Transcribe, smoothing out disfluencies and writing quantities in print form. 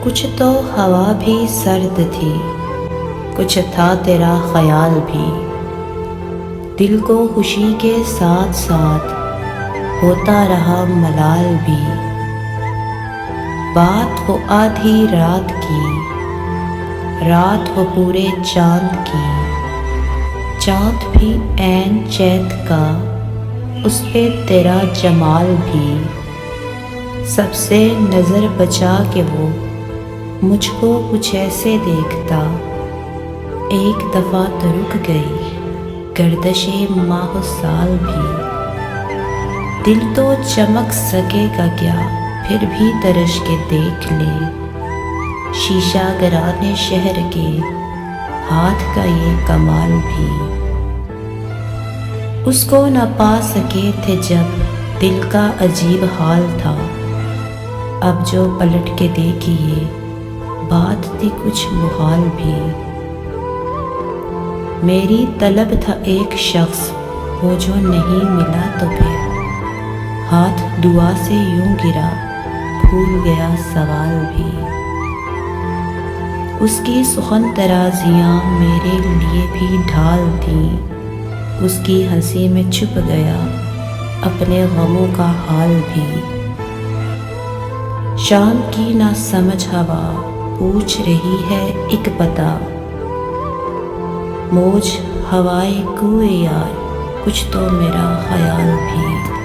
کچھ تو ہوا بھی سرد تھی، کچھ تھا تیرا خیال بھی، دل کو خوشی کے ساتھ ساتھ ہوتا رہا ملال بھی۔ بات ہو آدھی رات کی، رات ہو پورے چاند کی، چاند بھی عین چیت کا، اس پہ تیرا جمال بھی، سب سے نظر بچا کے وہ مجھ کو کچھ ایسے دیکھتا، ایک دفعہ تو رک گئی گردش ماہ و سال بھی۔ دل تو چمک سکے گا کیا پھر بھی ترش کے دیکھ لے، شیشہ گرانے شہر کے ہاتھ کا یہ کمال بھی۔ اس کو نہ پا سکے تھے جب دل کا عجیب حال تھا، اب جو پلٹ کے دیکھیے بات تھی کچھ محال بھی۔ میری طلب تھا ایک شخص، وہ جو نہیں ملا تو پھر ہاتھ دعا سے یوں گرا، بھول گیا سوال بھی۔ اس کی سخن طرازیاں میرے لیے بھی ڈھال تھیں، اس کی ہنسی میں چھپ گیا اپنے غموں کا حال بھی۔ شام کی نہ سمجھ ہوا پوچھ رہی ہے ایک پتہ، موج ہوائے کوئے یار کچھ تو میرا خیال بھی۔